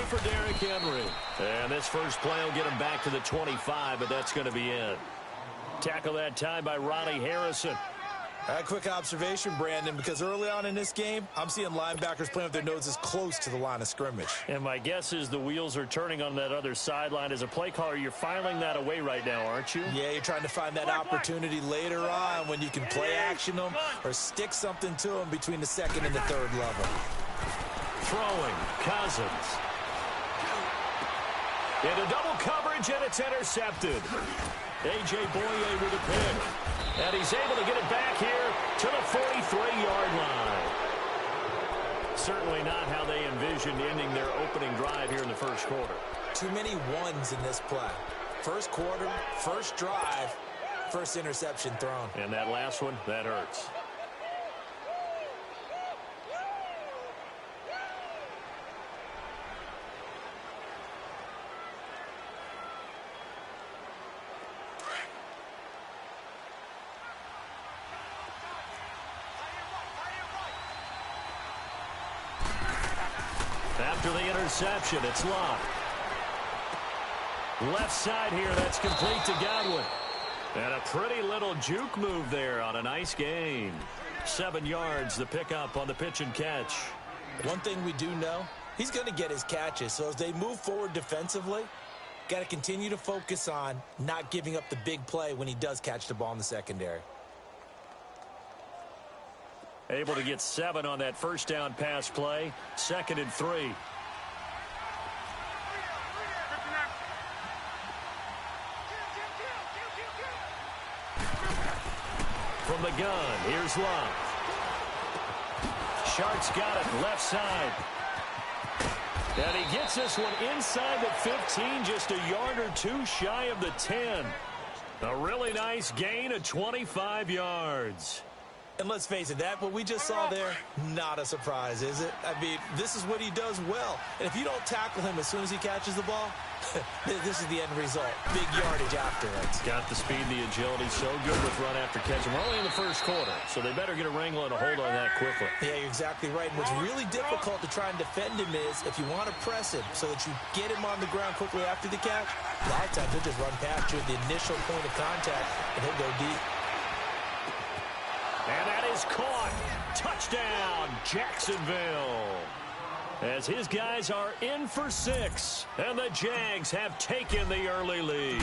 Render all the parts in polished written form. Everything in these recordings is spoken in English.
for Derrick Henry. And this first play will get him back to the 25, but that's going to be it. Tackle that time by Ronnie Harrison. A quick observation, Brandon, because early on in this game, I'm seeing linebackers playing with their noses close to the line of scrimmage. And my guess is the wheels are turning on that other sideline. As a play caller, you're filing that away right now, aren't you? Yeah, you're trying to find that opportunity later on when you can play action them or stick something to them between the second and the third level. Throwing, Cousins. Into double coverage, and it's intercepted. A.J. Boye with a pick. And he's able to get it back here to the 43-yard line. Certainly not how they envisioned ending their opening drive here in the first quarter. Too many ones in this play. First quarter, first drive, first interception thrown. And that last one, that hurts. After the interception, it's locked. Left side here, that's complete to Godwin. And a pretty little juke move there on a nice gain. 7 yards, the pickup on the pitch and catch. One thing we do know, he's going to get his catches. So as they move forward defensively, got to continue to focus on not giving up the big play when he does catch the ball in the secondary. Able to get 7 on that first down pass play. 2nd and 3. From the gun, here's Love. Shark's got it, left side. And he gets this one inside the 15, just a yard or two shy of the 10. A really nice gain of 25 yards. And let's face it, that what we just saw there, not a surprise, is it? I mean, this is what he does well. And if you don't tackle him as soon as he catches the ball, this is the end result. Big yardage after it. Got the speed, the agility, so good with run after catch. And we're only in the first quarter, so they better get a wrangle and a hold on that quickly. Yeah, you're exactly right. And what's really difficult to try and defend him is if you want to press him so that you get him on the ground quickly after the catch, a lot of times he'll just run past you at the initial point of contact, and he'll go deep. And that is caught. Touchdown, Jacksonville. As his guys are in for 6, and the Jags have taken the early lead.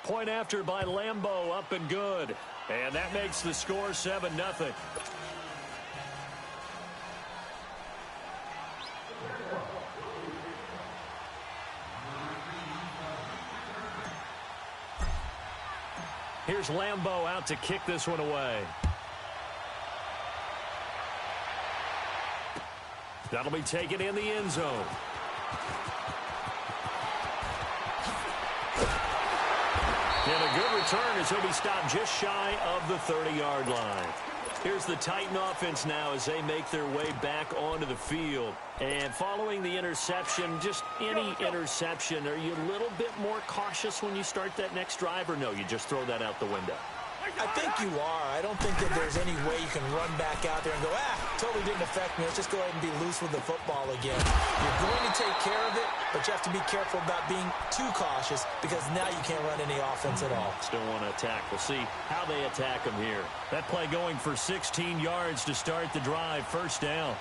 Point after by Lambeau, up and good. And that makes the score 7-0. Here's Lambeau out to kick this one away. That'll be taken in the end zone. And a good return as he'll be stopped just shy of the 30-yard line. Here's the Titan offense now as they make their way back onto the field. And following the interception, just any interception, are you a little bit more cautious when you start that next drive, or no, you just throw that out the window? I think you are. I don't think that there's any way you can run back out there and go, totally didn't affect me. Let's just go ahead and be loose with the football again. You're going to take care of it, but you have to be careful about being too cautious because now you can't run any offense at all. Still want to attack. We'll see how they attack them here. That play going for 16 yards to start the drive. First down.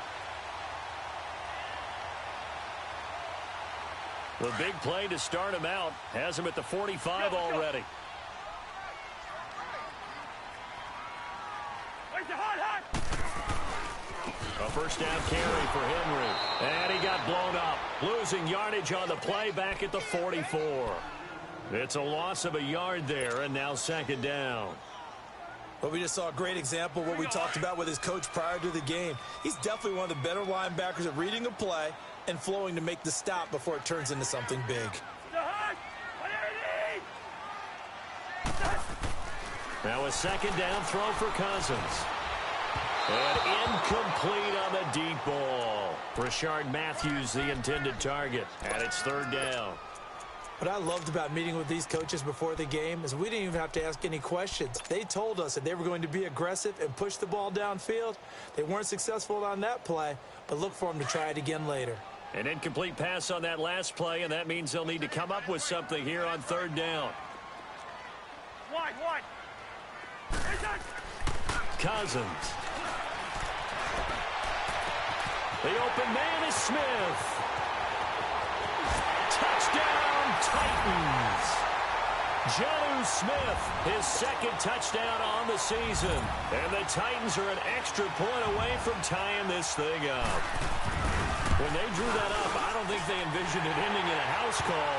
The big play to start him out has him at the 45 already. A first down carry for Henry. And he got blown up. Losing yardage on the play back at the 44. It's a loss of a yard there, and now 2nd down. Well, we just saw a great example of what we talked about with his coach prior to the game. He's definitely one of the better linebackers at reading a play and flowing to make the stop before it turns into something big. Now a 2nd down throw for Cousins. And incomplete on the deep ball. Rashard Matthews, the intended target. And it's 3rd down. What I loved about meeting with these coaches before the game is we didn't even have to ask any questions. They told us that they were going to be aggressive and push the ball downfield. They weren't successful on that play, but look for them to try it again later. An incomplete pass on that last play, and that means they'll need to come up with something here on third down. Wide. Cousins. The open man is Smith. Touchdown, Titans. Jonnu Smith, his second touchdown on the season. And the Titans are an extra point away from tying this thing up. When they drew that up, I don't think they envisioned it ending in a house call,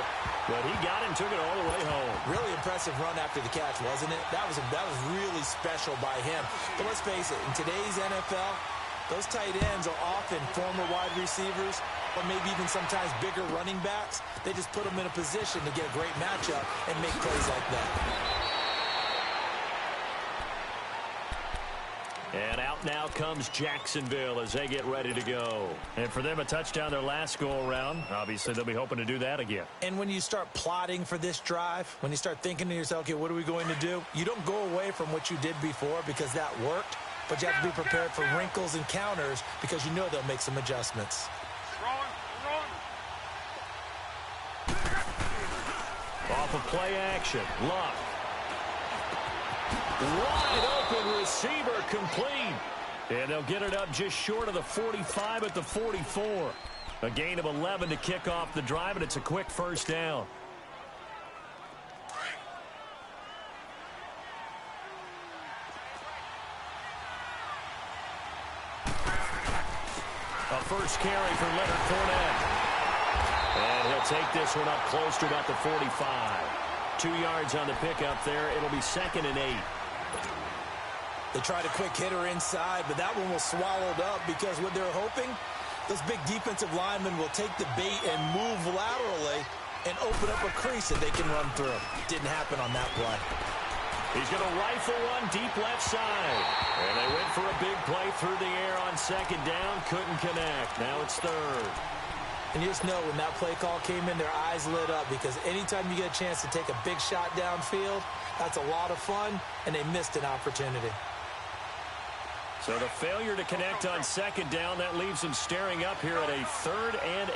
but he got it and took it all the way home. Really impressive run after the catch, wasn't it? That was really special by him. But let's face it, in today's NFL, those tight ends are often former wide receivers or maybe even sometimes bigger running backs. They just put them in a position to get a great matchup and make plays like that. And out now comes Jacksonville as they get ready to go. And for them, a touchdown their last go-around. Obviously, they'll be hoping to do that again. And when you start plotting for this drive, when you start thinking to yourself, okay, what are we going to do? You don't go away from what you did before because that worked, but you have to be prepared for wrinkles and counters because you know they'll make some adjustments. Off of play action, Luck. Wide open receiver, complete. And they'll get it up just short of the 45 at the 44. A gain of 11 to kick off the drive, and it's a quick first down. A first carry for Leonard Fournette. And he'll take this one up close to about the 45. 2 yards on the pickup there. It'll be 2nd and 8. They tried a quick hitter inside, but that one was swallowed up because what they're hoping, those big defensive linemen will take the bait and move laterally and open up a crease that they can run through. Didn't happen on that play. He's going to rifle one deep left side. And they went for a big play through the air on 2nd down. Couldn't connect. Now it's 3rd. And you just know when that play call came in, their eyes lit up because anytime you get a chance to take a big shot downfield, that's a lot of fun, and they missed an opportunity. So the failure to connect on 2nd down, that leaves them staring up here at a 3rd and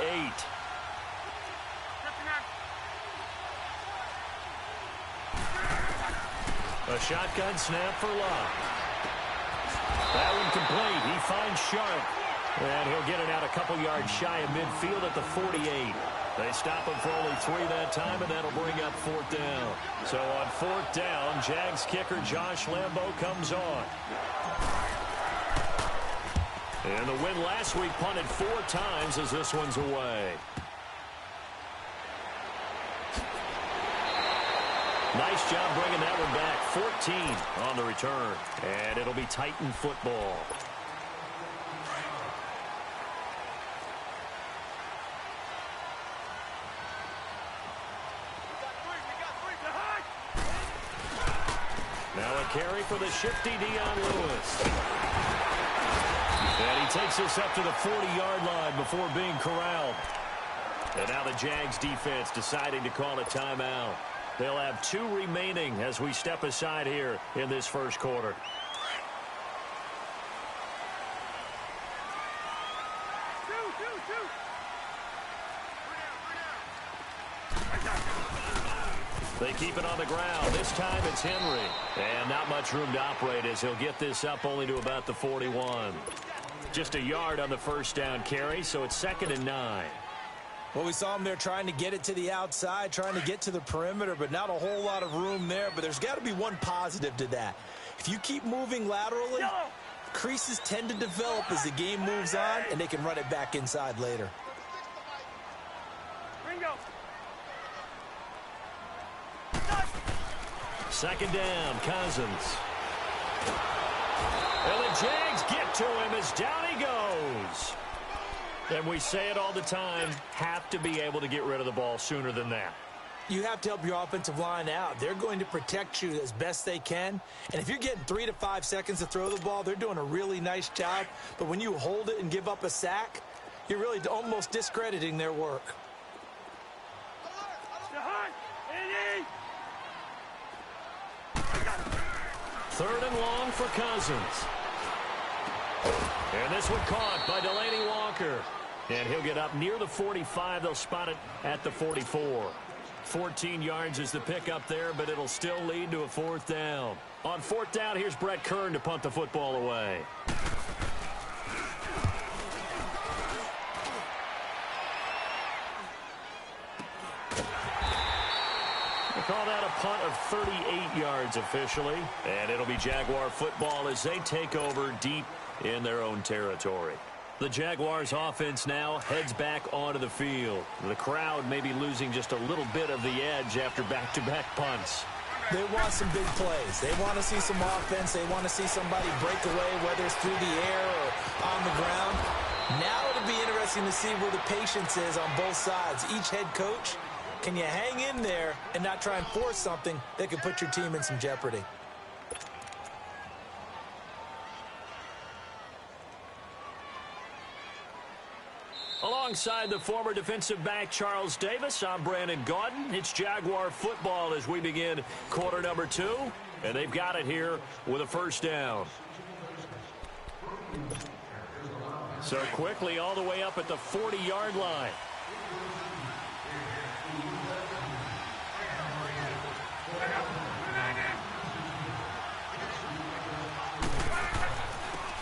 8. A shotgun snap for Luck. That one complete. He finds Sharp. And he'll get it out a couple yards shy of midfield at the 48. They stop him for only 3 that time, and that'll bring up 4th down. So on 4th down, Jags kicker Josh Lambo comes on. And the win last week punted 4 times as this one's away. Nice job bringing that one back. 14 on the return. And it'll be Titan football. Now a carry for the shifty Dion Lewis. And he takes this up to the 40-yard line before being corralled. And now the Jags defense deciding to call a timeout. They'll have 2 remaining as we step aside here in this first quarter. They keep it on the ground. This time it's Henry. And not much room to operate as he'll get this up only to about the 41. Just a yard on the first down carry, so it's 2nd and 9. Well, we saw him there trying to get it to the outside, trying to get to the perimeter, but not a whole lot of room there. But there's got to be one positive to that. If you keep moving laterally, creases tend to develop as the game moves on, and they can run it back inside later. Ringo. 2nd down, Cousins. And the Jags get to him as down he goes. And we say it all the time, have to be able to get rid of the ball sooner than that. You have to help your offensive line out. They're going to protect you as best they can. And if you're getting 3 to 5 seconds to throw the ball, they're doing a really nice job. But when you hold it and give up a sack, you're really almost discrediting their work. 3rd and long for Cousins. And this one caught by Delaney Walker. And he'll get up near the 45. They'll spot it at the 44. 14 yards is the pickup there, but it'll still lead to a 4th down. On 4th down, here's Brett Kern to punt the football away. They call that a punt of 38 yards officially. And it'll be Jaguar football as they take over deep in their own territory. The Jaguars offense now heads back onto the field. The crowd may be losing just a little bit of the edge after back-to-back punts. They want some big plays. They want to see some offense. They want to see somebody break away, whether it's through the air or on the ground. Now it'll be interesting to see where the patience is on both sides. Each head coach, can you hang in there and not try and force something that could put your team in some jeopardy? Alongside the former defensive back Charles Davis, I'm Brandon Gaudin. It's Jaguar football as we begin quarter number 2. And they've got it here with a 1st down. So quickly all the way up at the 40-yard line.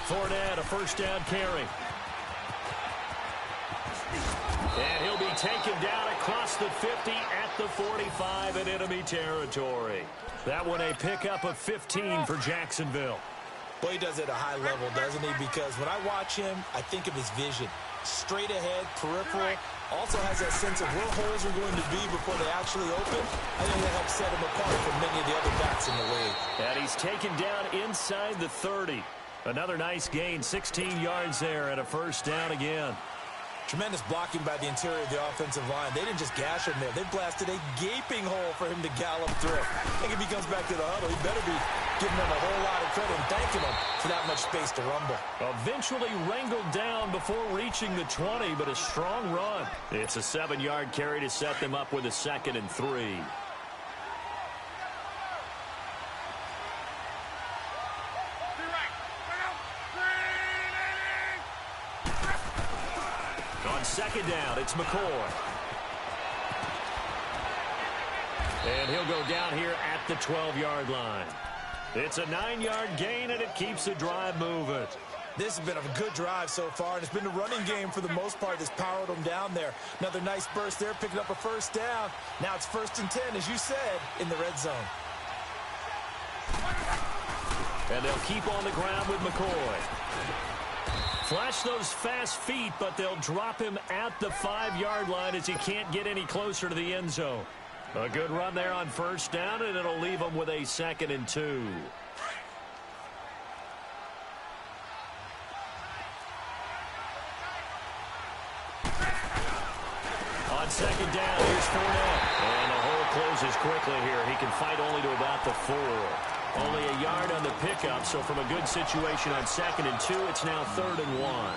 Fournette, a 1st down carry. And he'll be taken down across the 50 at the 45 in enemy territory. That one a pickup of 15 for Jacksonville. Boy, he does it at a high level, doesn't he? Because when I watch him, I think of his vision. Straight ahead, peripheral. Also has that sense of where holes are going to be before they actually open. I think that helps set him apart from many of the other backs in the league. And he's taken down inside the 30. Another nice gain, 16 yards there and a 1st down again. Tremendous blocking by the interior of the offensive line. They didn't just gash him there. They blasted a gaping hole for him to gallop through. I think if he comes back to the huddle, he better be giving them a whole lot of credit and thanking them for that much space to rumble. Eventually wrangled down before reaching the 20, but a strong run. It's a 7-yard carry to set them up with a 2nd and 3. On 2nd down, it's McCoy. And he'll go down here at the 12-yard line. It's a 9-yard gain, and it keeps the drive moving. This has been a good drive so far, and it's been the running game for the most part that's powered them down there. Another nice burst there, picking up a 1st down. Now it's 1st and 10, as you said, in the red zone. And they'll keep on the ground with McCoy. Flash those fast feet, but they'll drop him at the 5-yard line as he can't get any closer to the end zone. A good run there on 1st down, and it'll leave him with a 2nd and 2. On 2nd down, here's Fournette. And the hole closes quickly here. He can fight only to about the 4. Only a yard on the pickup, so from a good situation on 2nd and 2, it's now 3rd and 1.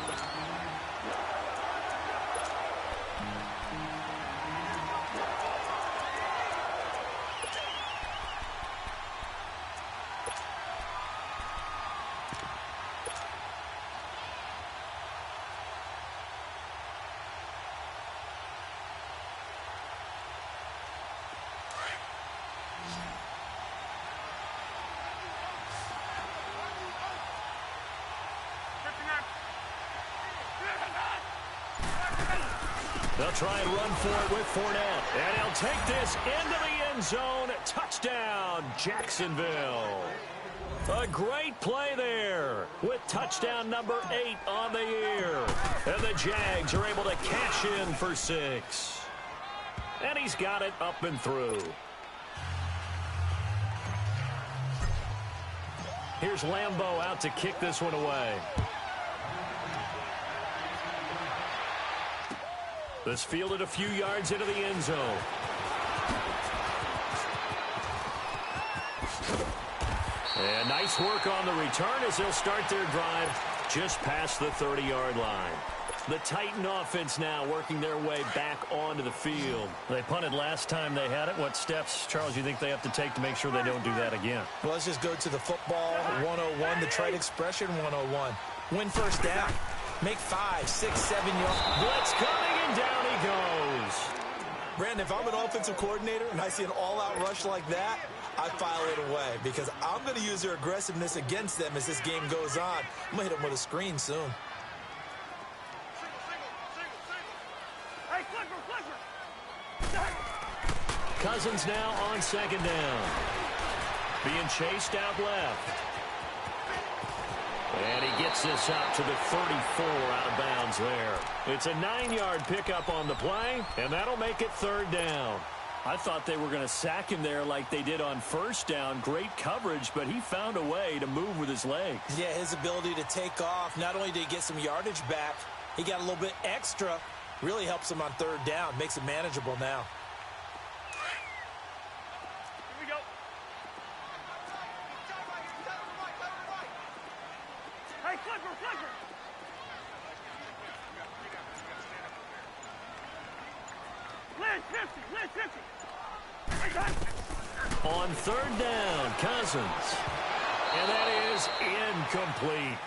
They'll try and run for it with Fournette. And he'll take this into the end zone. Touchdown, Jacksonville. A great play there with touchdown number 8 on the year. And the Jags are able to cash in for 6. And he's got it up and through. Here's Lambeau out to kick this one away. This fielded a few yards into the end zone. And nice work on the return as they'll start their drive just past the 30-yard line. The Titan offense now working their way back onto the field. They punted last time they had it. What steps, Charles, you think they have to take to make sure they don't do that again? Well, let's just go to the football 101, the trite expression 101. Win first down. Make 5, 6, 7 yards. Blitz coming, and down he goes. Brandon, if I'm an offensive coordinator and I see an all-out rush like that, I file it away because I'm going to use their aggressiveness against them as this game goes on. I'm going to hit them with a screen soon. Cousins now on second down. Being chased out left. And he gets this up to the 34 out of bounds there. It's a 9-yard pickup on the play, and that'll make it third down. I thought they were going to sack him there like they did on first down. Great coverage, but he found a way to move with his legs. Yeah, his ability to take off. Not only did he get some yardage back, he got a little bit extra. Really helps him on third down. Makes it manageable now. Here we go. Hey, Clipper, Clipper. Lynch 50, Lynch 50. On third down, Cousins. And that is incomplete.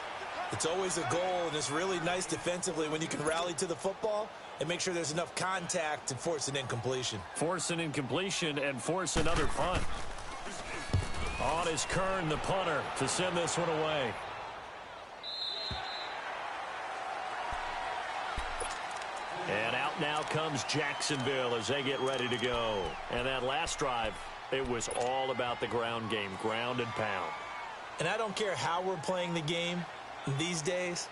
It's always a goal, and it's really nice defensively when you can rally to the football and make sure there's enough contact to force an incompletion. Force an incompletion and force another punt. On is Kern, the punter, to send this one away. And out now comes Jacksonville as they get ready to go. And that last drive, it was all about the ground game, ground and pound. And I don't care how we're playing the game these days,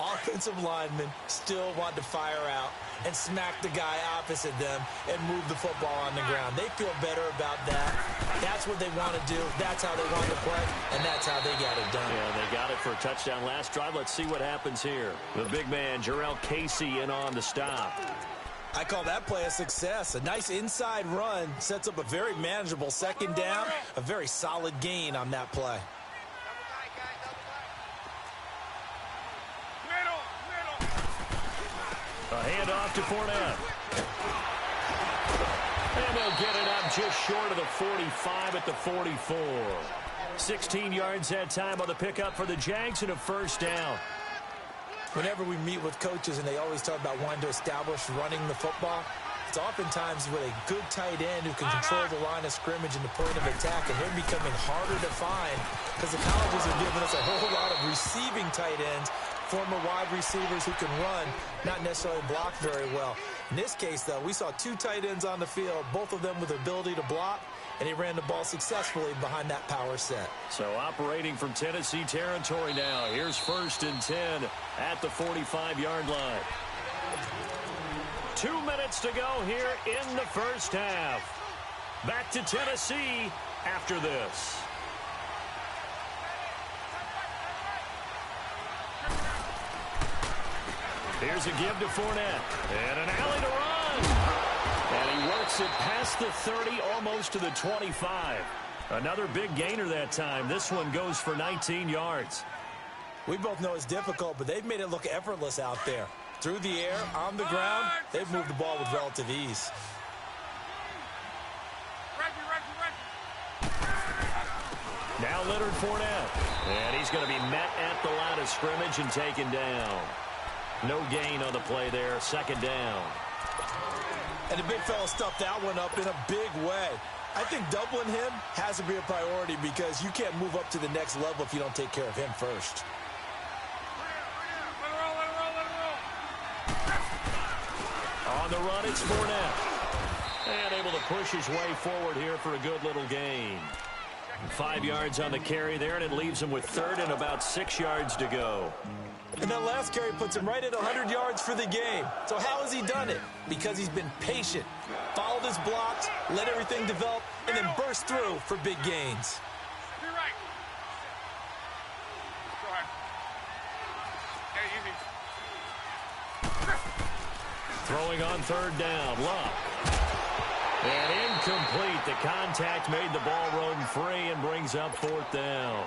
offensive linemen still want to fire out and smack the guy opposite them and move the football on the ground. They feel better about that. That's what they want to do. That's how they want to play, and that's how they got it done. Yeah, they got it for a touchdown last drive. Let's see what happens here. The big man, Jarrell Casey, in on the stop. I call that play a success. A nice inside run sets up a very manageable second down, a very solid gain on that play. A handoff to Fournette. And they'll get it up just short of the 45 at the 44. 16 yards that time on the pickup for the Jags and a first down. Whenever we meet with coaches and they always talk about wanting to establish running the football, it's oftentimes with a good tight end who can control the line of scrimmage and the point of attack, and they're becoming harder to find because the colleges are giving us a whole lot of receiving tight ends, former wide receivers who can run, not necessarily block very well. In this case, though, we saw 2 tight ends on the field, both of them with the ability to block, and he ran the ball successfully behind that power set. So operating from Tennessee territory now. Here's 1st and 10 at the 45-yard line. 2 minutes to go here in the first half. Back to Tennessee after this. Here's a give to Fournette. And an alley to run. And he works it past the 30, almost to the 25. Another big gainer that time. This one goes for 19 yards. We both know it's difficult, but they've made it look effortless out there. Through the air, on the ground, they've moved the ball with relative ease. Now Leonard Fournette. And he's going to be met at the line of scrimmage and taken down. No gain on the play there. Second down. And the big fella stuffed that one up in a big way. I think doubling him has to be a priority because you can't move up to the next level if you don't take care of him first. On the run, it's Fournette. And able to push his way forward here for a good little gain. 5 yards on the carry there, and it leaves him with 3rd and about 6 yards to go. And that last carry puts him right at 100 yards for the game. So how has he done it? Because he's been patient, followed his blocks, let everything develop, and then burst through for big gains. Throwing on 3rd down, Luck. And incomplete. The contact made the ball roam free and brings up 4th down.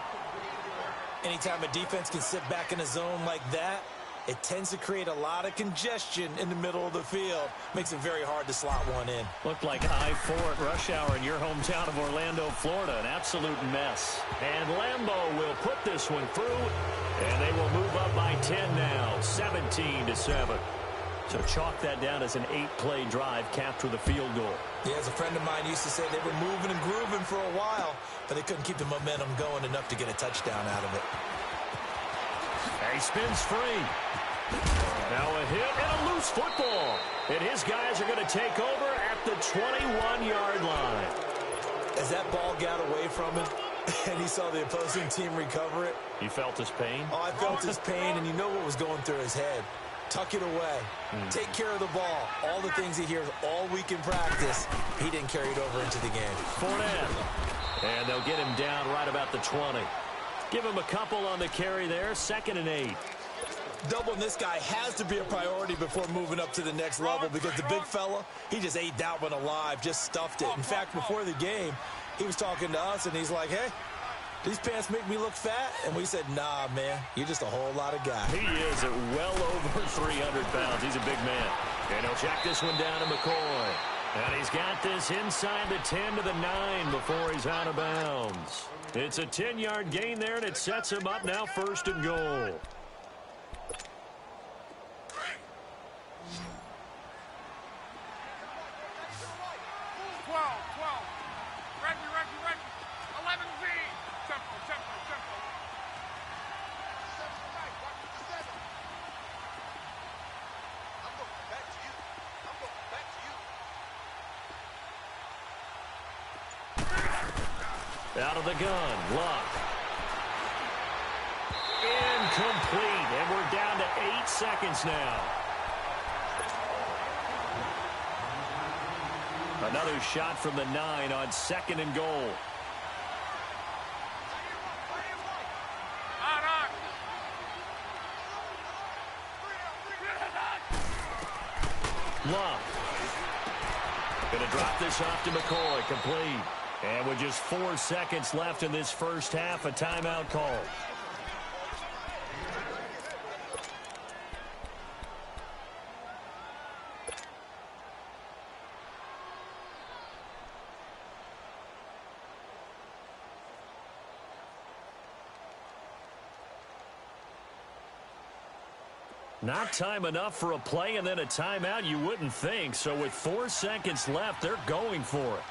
Anytime a defense can sit back in a zone like that it tends to create a lot of congestion in the middle of the field. Makes it very hard to slot one in. Looked like I-4 at rush hour in your hometown of Orlando, Florida. An absolute mess. And Lambeau will put this one through, and they will move up by 10 now, 17-7. So chalk that down as an 8-play drive capped with a field goal. Yeah, as a friend of mine used to say, they were moving and grooving for a while, but they couldn't keep the momentum going enough to get a touchdown out of it. And he spins free. Now a hit and a loose football. And his guys are going to take over at the 21-yard line. As that ball got away from him, and he saw the opposing team recover it. You felt his pain? Oh, I felt his pain, and you know what was going through his head. Tuck it away. Take care of the ball. All the things he hears all week in practice, he didn't carry it over into the game. Fournette. And they'll get him down right about the 20. Give him a couple on the carry there. 2nd and 8. Doubling this guy has to be a priority before moving up to the next level because the big fella, he just ate that one alive, just stuffed it. In fact, before the game, he was talking to us, and he's like, hey, these pants make me look fat? And we said, nah, man, you're just a whole lot of guy. He is at well over 300 pounds. He's a big man. And he'll check this one down to McCoy. And he's got this inside the 10 to the 9 before he's out of bounds. It's a 10-yard gain there, and it sets him up now 1st and goal. Out of the gun, Luck. Incomplete, and we're down to 8 seconds now. Another shot from the 9 on 2nd and goal. Luck. Gonna drop this off to McCoy, complete. And with just 4 seconds left in this first half, a timeout call. Not time enough for a play and then a timeout, you wouldn't think. So with 4 seconds left, they're going for it.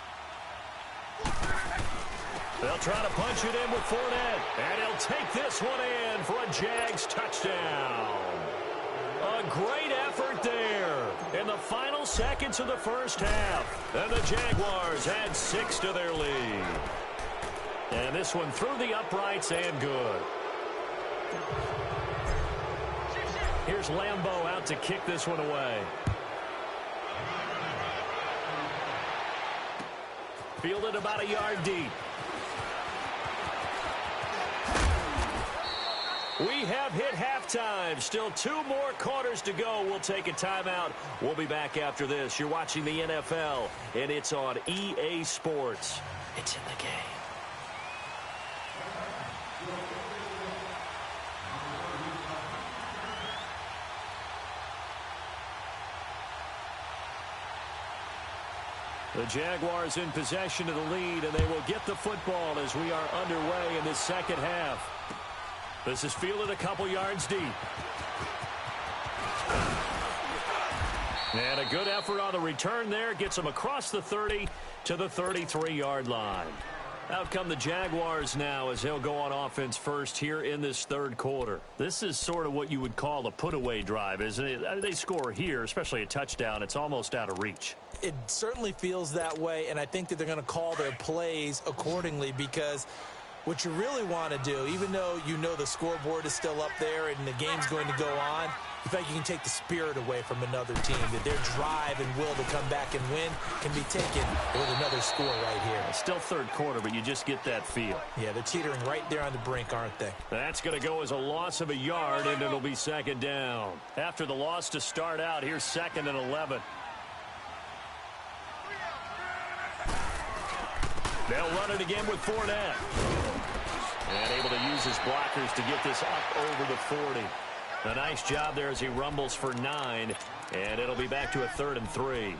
They'll try to punch it in with Fournette. And he'll take this one in for a Jags touchdown. A great effort there in the final seconds of the first half. And the Jaguars add 6 to their lead. And this one through the uprights and good. Here's Lambeau out to kick this one away. Fielded about a yard deep. We have hit halftime. Still 2 more quarters to go. We'll take a timeout. We'll be back after this. You're watching the NFL, and it's on EA Sports. It's in the game. The Jaguars in possession of the lead, and they will get the football as we are underway in this second half. This is fielded a couple yards deep. And a good effort on the return there. Gets them across the 30 to the 33-yard line. Out come the Jaguars now as they'll go on offense first here in this third quarter. This is sort of what you would call a put-away drive, isn't it? They score here, especially a touchdown. It's almost out of reach. It certainly feels that way, and I think that they're going to call their plays accordingly because what you really want to do, even though you know the scoreboard is still up there and the game's going to go on, in fact, you can take the spirit away from another team, that their drive and will to come back and win can be taken with another score right here. It's still third quarter, but you just get that feel. Yeah, they're teetering right there on the brink, aren't they? That's going to go as a loss of a yard, and it'll be second down. After the loss to start out, here's 2nd and 11. They'll run it again with Fournette. And able to use his blockers to get this up over the 40. A nice job there as he rumbles for 9, and it'll be back to a 3rd and 3.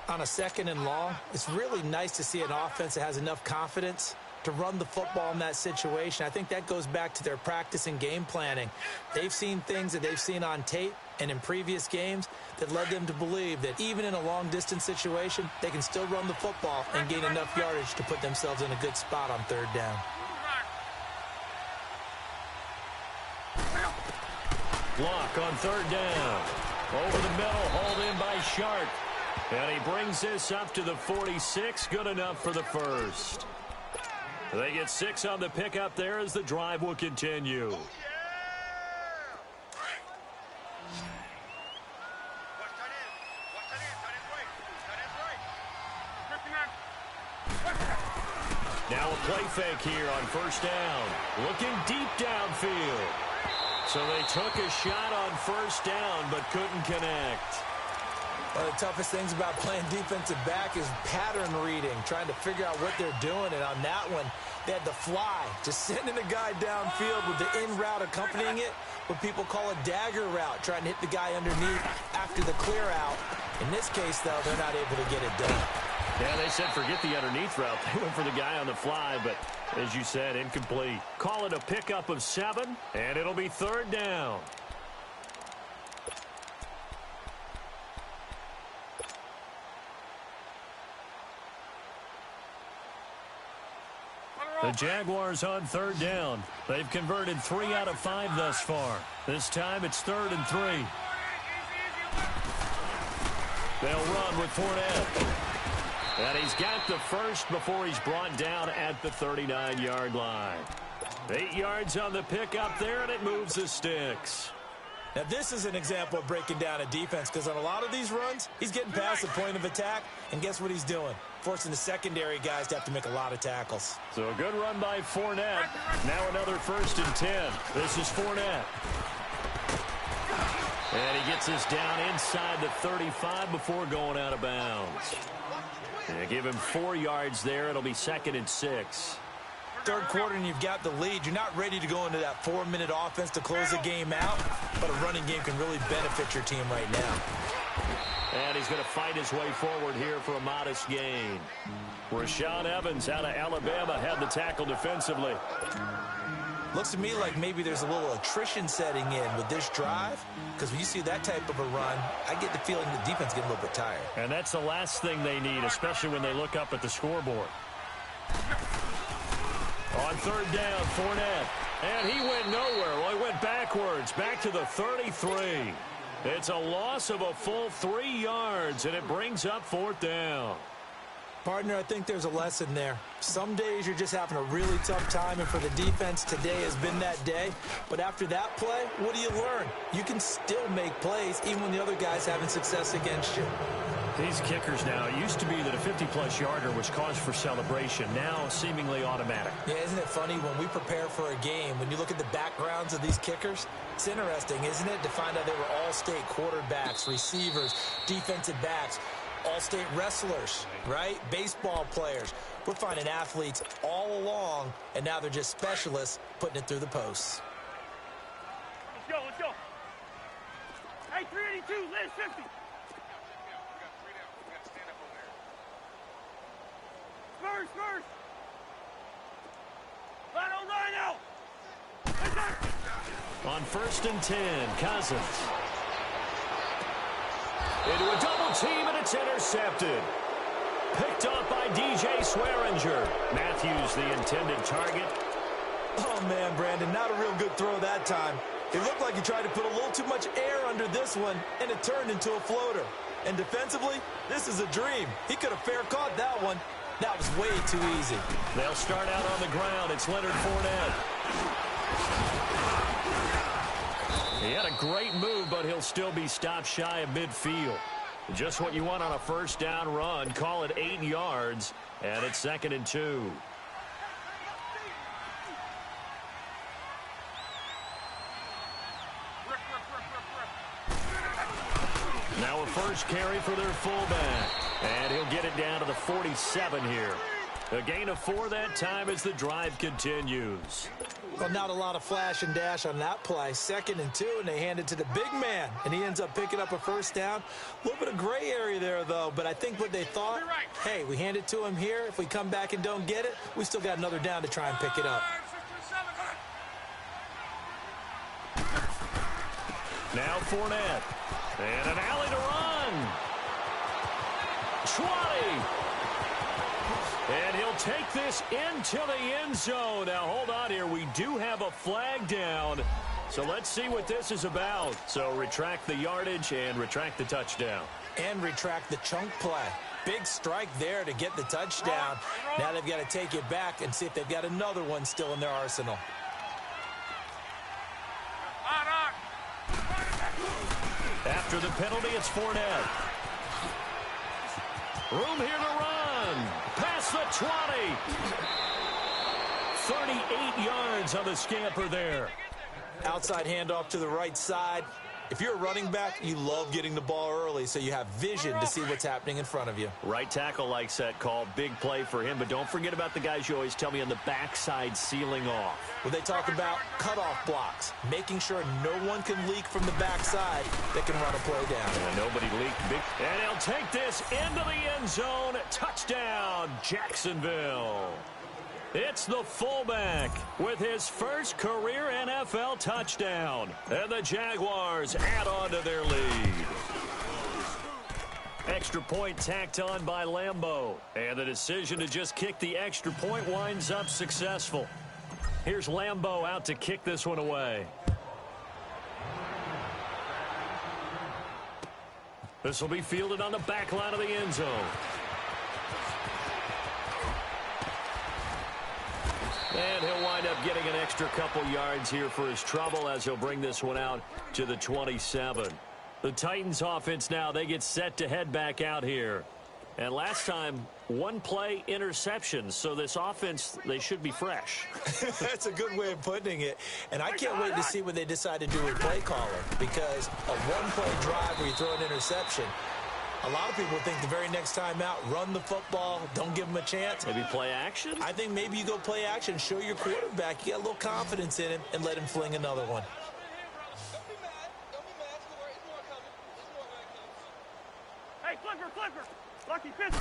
On a 2nd and long, it's really nice to see an offense that has enough confidence to run the football in that situation. I think that goes back to their practice and game planning. They've seen things that they've seen on tape and in previous games that led them to believe that even in a long-distance situation, they can still run the football and gain enough yardage to put themselves in a good spot on 3rd down. Block on 3rd down. Over the middle, hauled in by Sharp. And he brings this up to the 46. Good enough for the first. They get 6 on the pickup there as the drive will continue. Now a play fake here on 1st down. Looking deep downfield. So they took a shot on 1st down but couldn't connect. One of the toughest things about playing defensive back is pattern reading, trying to figure out what they're doing. And on that one, they had the fly, just sending a guy downfield with the in route accompanying it, what people call a dagger route, trying to hit the guy underneath after the clear out. In this case, though, they're not able to get it done. Yeah, they said forget the underneath route. They went for the guy on the fly, but as you said, incomplete. Call it a pickup of 7, and it'll be 3rd down. The Jaguars on 3rd down. They've converted 3 out of 5 thus far. This time it's 3rd and 3. They'll run with Fournette. And he's got the first before he's brought down at the 39-yard line. 8 yards on the pickup there, and it moves the sticks. Now, this is an example of breaking down a defense, because on a lot of these runs, he's getting past the point of attack, and guess what he's doing? Forcing the secondary guys to have to make a lot of tackles. So a good run by Fournette. Now another 1st and 10. This is Fournette. And he gets us down inside the 35 before going out of bounds. They give him 4 yards there. It'll be 2nd and 6. 3rd quarter and you've got the lead. You're not ready to go into that 4-minute offense to close the game out, but a running game can really benefit your team right now. And he's going to fight his way forward here for a modest gain. Rashaan Evans out of Alabama had the tackle defensively. Looks to me like maybe there's a little attrition setting in with this drive, because when you see that type of a run, I get the feeling the defense getting a little bit tired. And that's the last thing they need, especially when they look up at the scoreboard. On 3rd down, Fournette. And he went nowhere. Well, he went backwards, back to the 33. It's a loss of a full 3 yards, and it brings up 4th down. Partner, I think there's a lesson there. Some days you're just having a really tough time, and for the defense, today has been that day. But after that play, what do you learn? You can still make plays even when the other guy's having success against you. These kickers now, it used to be that a 50-plus yarder was cause for celebration. Now, seemingly automatic. Yeah, isn't it funny when we prepare for a game, when you look at the backgrounds of these kickers? It's interesting, isn't it, to find out they were all-state quarterbacks, receivers, defensive backs, all-state wrestlers, right? Baseball players. We're finding athletes all along, and now they're just specialists putting it through the posts. Let's go, let's go. Hey, 382, Liz 50. Spurs, Spurs. Rhino. On 1st and 10, Cousins. Into a double team, and it's intercepted. Picked up by DJ Swearinger. Matthews, the intended target. Oh, man, Brandon, not a real good throw that time. It looked like he tried to put a little too much air under this one, and it turned into a floater. And defensively, this is a dream. He could have fair caught that one. That was way too easy. They'll start out on the ground. It's Leonard Fournette. He had a great move, but he'll still be stopped shy of midfield. Just what you want on a 1st down run. Call it 8 yards, and it's 2nd and 2. Now a first carry for their fullback. And he'll get it down to the 47 here. A gain of 4 that time as the drive continues. Well, not a lot of flash and dash on that play. 2nd and 2, and they hand it to the big man, and he ends up picking up a first down. A little bit of gray area there, though, but I think what they thought, hey, we hand it to him here. If we come back and don't get it, we still got another down to try and pick it up. Now Fournette. And an alley to run. 20. And he'll take this into the end zone. Now, hold on here. We do have a flag down. So let's see what this is about. So retract the yardage and retract the touchdown. And retract the chunk play. Big strike there to get the touchdown. Now they've got to take it back and see if they've got another one still in their arsenal. After the penalty, it's Fournette. Room here to run. Past the 20. 38 yards on the scamper there. Outside handoff to the right side. If you're a running back, you love getting the ball early so you have vision to see what's happening in front of you. Right tackle likes that call. Big play for him. But don't forget about the guys you always tell me on the backside sealing off. Well, they talk about cutoff blocks, making sure no one can leak from the backside that can run a play down. And nobody leaked. And he'll take this into the end zone. Touchdown, Jacksonville. It's the fullback with his first career NFL touchdown. And the Jaguars add on to their lead. Extra point tacked on by Lambeau. And the decision to just kick the extra point winds up successful. Here's Lambeau out to kick this one away. This will be fielded on the back line of the end zone. And he'll wind up getting an extra couple yards here for his trouble as he'll bring this one out to the 27. The Titans offense now, they get set to head back out here. And last time, 1 play interception. So this offense, they should be fresh. That's a good way of putting it. And I can't wait to see what they decide to do with play caller. Because a 1-play drive where you throw an interception, a lot of people think the very next time out, run the football, don't give him a chance. Maybe play action? I think maybe you go play action, show your quarterback you got a little confidence in him, and let him fling another one. Hey, Clipper. Lucky pitch.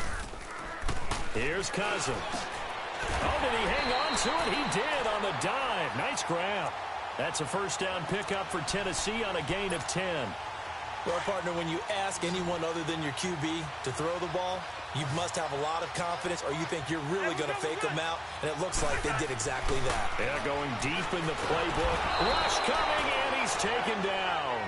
Here's Cousins. Oh, did he hang on to it? He did on the dive. Nice grab. That's a first down pickup for Tennessee on a gain of 10. Well, partner, when you ask anyone other than your QB to throw the ball, you must have a lot of confidence or you think you're really going to fake them out, and it looks like they did exactly that. Yeah, going deep in the playbook. Rush coming, and he's taken down.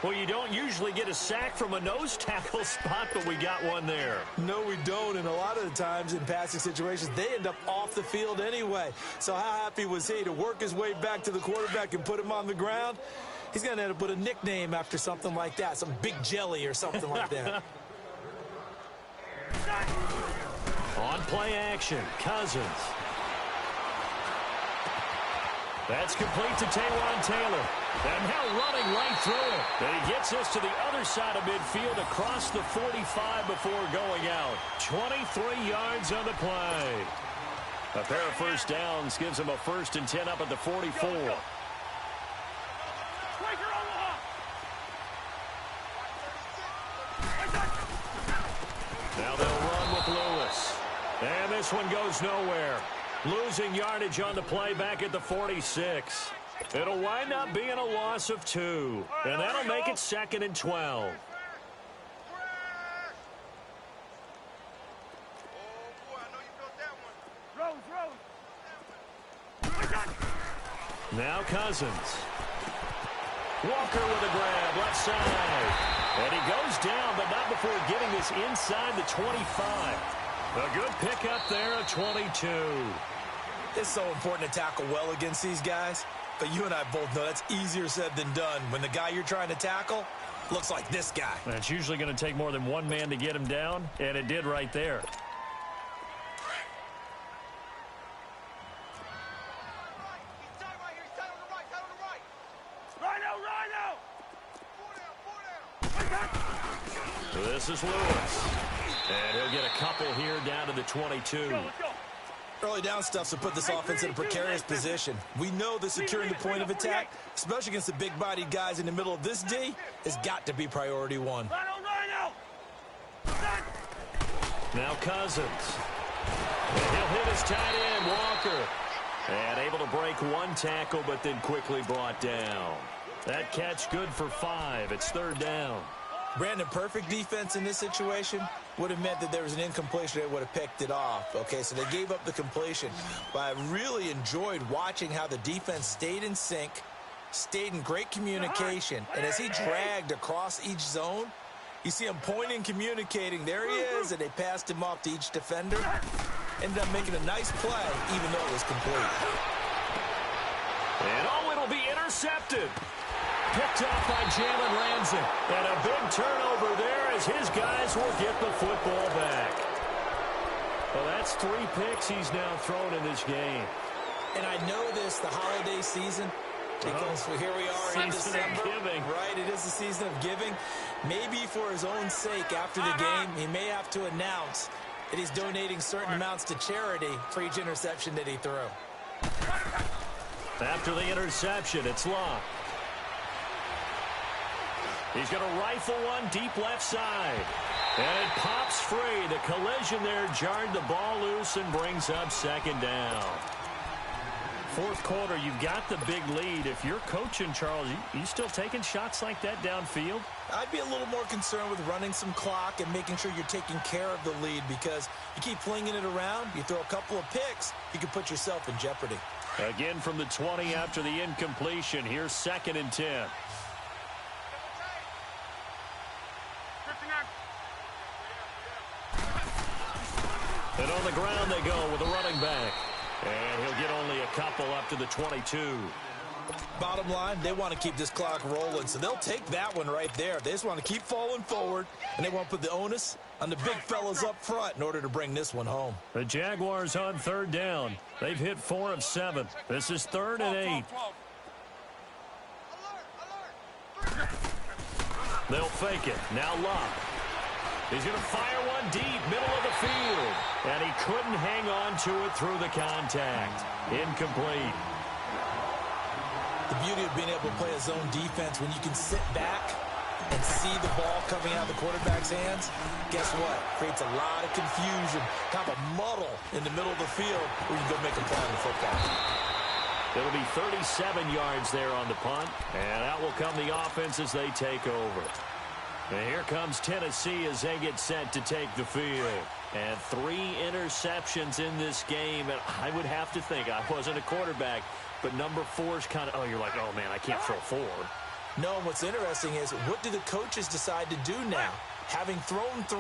Well, you don't usually get a sack from a nose tackle spot, but we got one there. No, we don't, and a lot of the times in passing situations, they end up off the field anyway. So how happy was he to work his way back to the quarterback and put him on the ground? He's going to end up with a nickname after something like that, some Big Jelly or something like that. On play action, Cousins. That's complete to Taywan Taylor. And now running right through it. And he gets us to the other side of midfield across the 45 before going out. 23 yards on the play. A pair of first downs gives him a 1st and 10 up at the 44. Now they'll run with Lewis. And this one goes nowhere. Losing yardage on the play back at the 46. It'll wind up being a loss of 2. And that'll make it 2nd and 12. Now Cousins. Walker with a grab, left side. And he goes down, but not before getting this inside the 25. A good pickup there at 22. It's so important to tackle well against these guys. But you and I both know that's easier said than done when the guy you're trying to tackle looks like this guy. And it's usually going to take more than one man to get him down, and it did right there. This is Lewis. And he'll get a couple here down to the 22. Early down stuff to put this offense in a precarious position. We know that securing the point of attack, especially against the big-bodied guys in the middle of this D, has got to be priority one. Now Cousins. And he'll hit his tight end, Walker. And able to break one tackle, but then quickly brought down. That catch good for 5. It's third down. Brandon, perfect defense in this situation would have meant that there was an incompletion that would have picked it off. Okay, so they gave up the completion. But I really enjoyed watching how the defense stayed in sync, stayed in great communication. And as he dragged across each zone, you see him pointing, communicating. There he is, and they passed him off to each defender. Ended up making a nice play, even though it was complete. And it'll be intercepted. Picked off by Jalen Ramsey. And a big turnover there as his guys will get the football back. Well, that's 3 picks he's now thrown in this game. And I know this, the holiday season, because here we are in December. Right, it is the season of giving. Maybe for his own sake after the game, he may have to announce that he's donating certain amounts to charity for each interception that he threw. After the interception, it's Locke. He's going to rifle one deep left side. And it pops free. The collision there jarred the ball loose and brings up second down. Fourth quarter, you've got the big lead. If you're coaching, Charles, you still taking shots like that downfield? I'd be a little more concerned with running some clock and making sure you're taking care of the lead, because you keep flinging it around, you throw a couple of picks, you can put yourself in jeopardy. Again from the 20 after the incompletion. Here's 2nd and 10. And on the ground they go with a running back. And he'll get only a couple up to the 22. Bottom line, they want to keep this clock rolling, so they'll take that one right there. They just want to keep falling forward, and they want to put the onus on the big fellas up front in order to bring this one home. The Jaguars on third down. They've hit 4 of 7. This is 3rd and 8. They'll fake it. Now Locke. He's going to fire one deep, middle of the field. And he couldn't hang on to it through the contact. Incomplete. The beauty of being able to play a zone defense when you can sit back and see the ball coming out of the quarterback's hands, guess what? Creates a lot of confusion, kind of a muddle in the middle of the field where you can go make a play on the football. It'll be 37 yards there on the punt. And out will come the offense as they take over. And here comes Tennessee as they get set to take the field. And 3 interceptions in this game. And I would have to think, I wasn't a quarterback, but number 4 is kind of, you're like, oh, man, I can't throw 4. No, what's interesting is, what do the coaches decide to do now? Having thrown 3,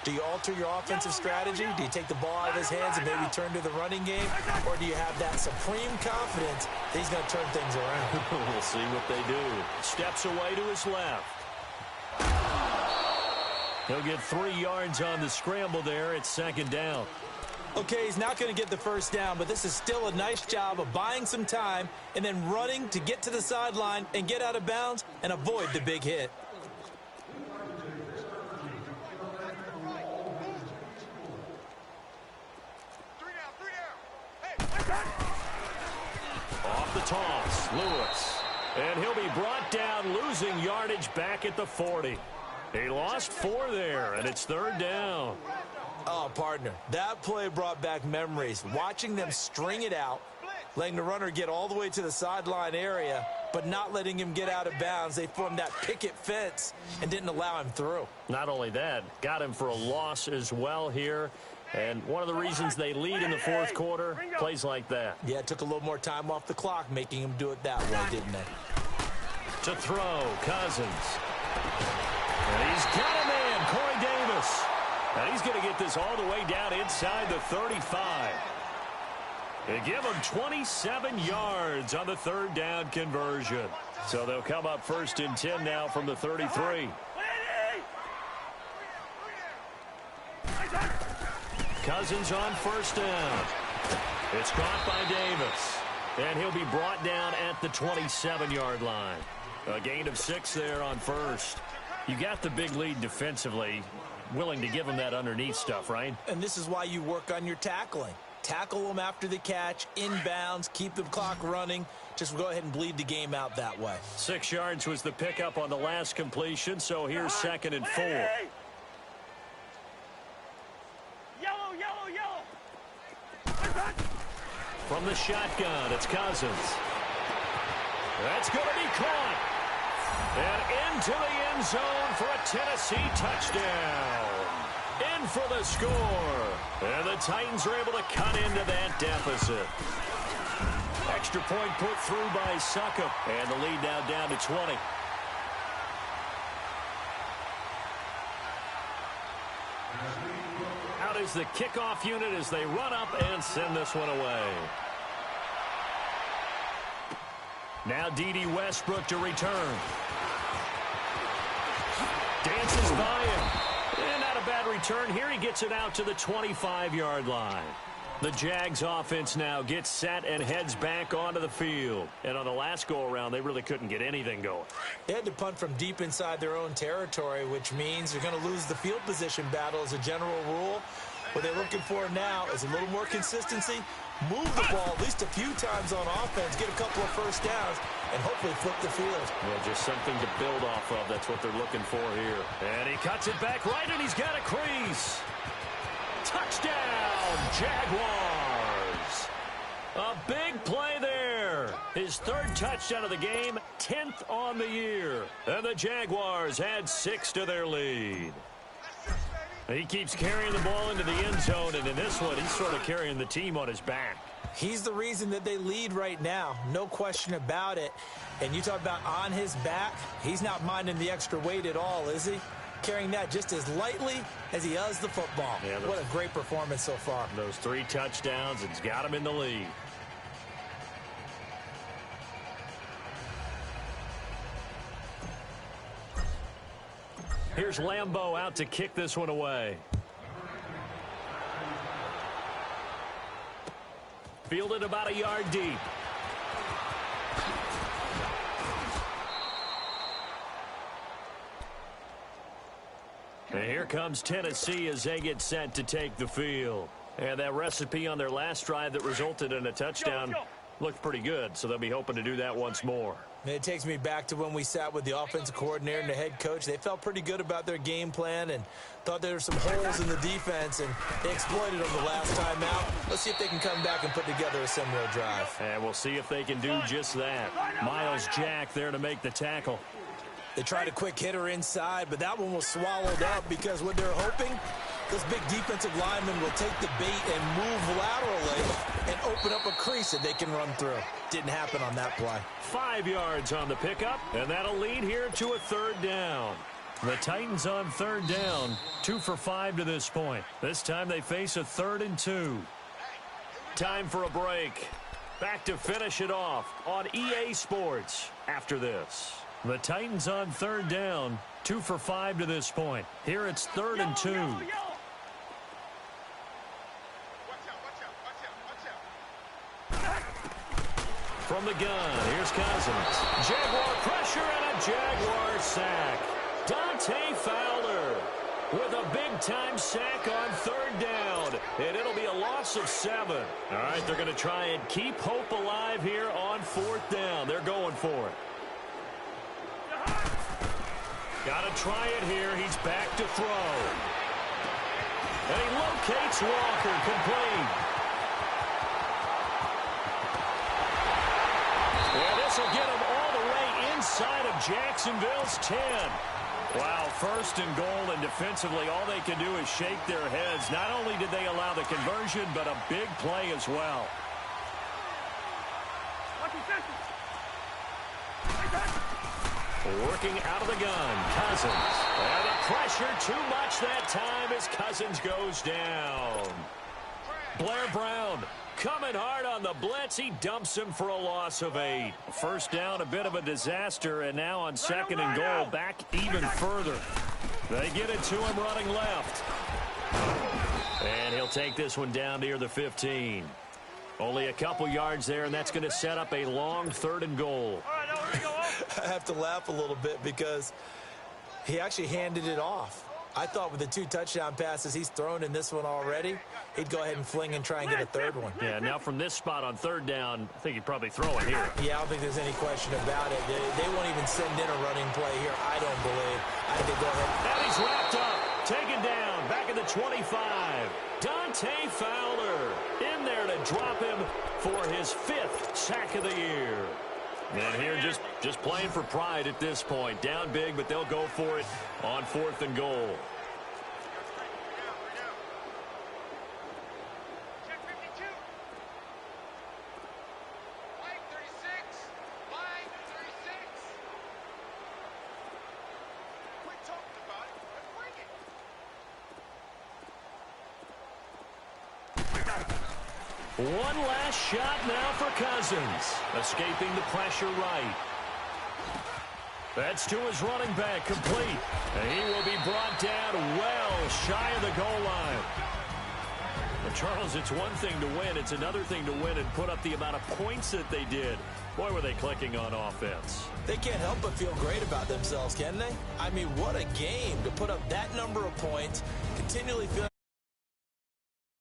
do you alter your offensive strategy? Do you take the ball out of his hands and maybe turn to the running game? Or do you have that supreme confidence that he's going to turn things around? We'll see what they do. Steps away to his left. He'll get 3 yards on the scramble there. It's 2nd down. Okay, he's not going to get the first down, but this is still a nice job of buying some time and then running to get to the sideline and get out of bounds and avoid the big hit. Off the toss, Lewis. And he'll be brought down, losing yardage back at the 40. He lost 4 there, and it's 3rd down. Oh, partner, that play brought back memories. Watching them string it out, letting the runner get all the way to the sideline area, but not letting him get out of bounds. They formed that picket fence and didn't allow him through. Not only that, got him for a loss as well here. And one of the reasons they lead in the 4th quarter, plays like that. Yeah, it took a little more time off the clock, making him do it that way, didn't they? To throw, Cousins. And he's got a man, Corey Davis. And he's going to get this all the way down inside the 35. They give him 27 yards on the 3rd down conversion. So they'll come up 1st and 10 now from the 33. Cousins on 1st down. It's caught by Davis. And he'll be brought down at the 27-yard line. A gain of 6 there on 1st. You got the big lead defensively, willing to give him that underneath stuff, right? And this is why you work on your tackling. Tackle them after the catch, inbounds, keep the clock running. Just go ahead and bleed the game out that way. 6 yards was the pickup on the last completion, so here's 2nd and 4. Hey. Yellow, yellow, yellow. From the shotgun, it's Cousins. That's going to be caught. And into the end zone for a Tennessee touchdown. In for the score. And the Titans are able to cut into that deficit. Extra point put through by Succop. And the lead now down to 20. Out is the kickoff unit as they run up and send this one away. Now D.D. Westbrook to return. Dances by him. And not a bad return here. He gets it out to the 25-yard line. The Jags offense now gets set and heads back onto the field. And on the last go-around, they really couldn't get anything going. They had to punt from deep inside their own territory, which means they're going to lose the field position battle as a general rule. What they're looking for now is a little more consistency, move the ball at least a few times on offense, get a couple of first downs, and hopefully flip the field. Well, just something to build off of. That's what they're looking for here. And he cuts it back right, and he's got a crease. Touchdown, Jaguars. A big play there. His 3rd touchdown of the game, 10th on the year. And the Jaguars add 6 to their lead. He keeps carrying the ball into the end zone, and in this one, he's sort of carrying the team on his back. He's the reason that they lead right now, no question about it. And you talk about on his back, he's not minding the extra weight at all, is he? Carrying that just as lightly as he does the football. Yeah, what a great performance so far. Those 3 touchdowns, it's got him in the lead. Here's Lambeau out to kick this one away. Fielded about a yard deep. And here comes Tennessee as they get set to take the field. And that recipe on their last drive that resulted in a touchdown looked pretty good, so they'll be hoping to do that once more. It takes me back to when we sat with the offensive coordinator and the head coach. They felt pretty good about their game plan and thought there were some holes in the defense, and they exploited them the last time out. Let's see if they can come back and put together a similar drive. And we'll see if they can do just that. Miles Jack there to make the tackle. They tried a quick hitter inside, but that one was swallowed up because what they're hoping, this big defensive lineman will take the bait and move laterally and open up a crease that they can run through. Didn't happen on that play. 5 yards on the pickup, and that'll lead here to a 3rd down. The Titans on 3rd down, 2 for 5 to this point. This time they face a 3rd and 2. Time for a break. Back to finish it off on EA Sports after this. The Titans on 3rd down, 2 for 5 to this point. Here it's 3rd and 2. From the gun, here's Cousins. Jaguar pressure and a Jaguar sack. Dante Fowler with a big-time sack on 3rd down. And it'll be a loss of 7. All right, they're going to try and keep hope alive here on 4th down. They're going for it. Got to try it here. He's back to throw. And he locates Walker, complete. And this will get him all the way inside of Jacksonville's 10. Wow, 1st and goal, and defensively all they can do is shake their heads. Not only did they allow the conversion, but a big play as well. Working out of the gun, Cousins. And the pressure too much that time as Cousins goes down. Blair Brown coming hard on the blitz. He dumps him for a loss of 8. 1st down, a bit of a disaster, and now on 2nd and goal, back even further. They get it to him running left. And he'll take this one down near the 15. Only a couple yards there, and that's going to set up a long 3rd and goal. I have to laugh a little bit because he actually handed it off. I thought with the 2 touchdown passes he's thrown in this one already, he'd go ahead and fling and try and get a third one. Yeah, now from this spot on 3rd down, I think he'd probably throw it here. Yeah, I don't think there's any question about it. They won't even send in a running play here, I don't believe. I think they go ahead. And he's wrapped up, taken down, back at the 25. Dante Fowler in there to drop him for his 5th sack of the year. And here just playing for pride at this point. Down big, but they'll go for it on 4th and goal. Check 52. Line 36. Line 36. Quit talking about it and bring it. One last shot now for Cousins. Escaping the pressure right. That's to his running back, complete. And he will be brought down well shy of the goal line. And Charles, it's one thing to win. It's another thing to win and put up the amount of points that they did. Boy, were they clicking on offense. They can't help but feel great about themselves, can they? I mean, what a game to put up that number of points, continually feel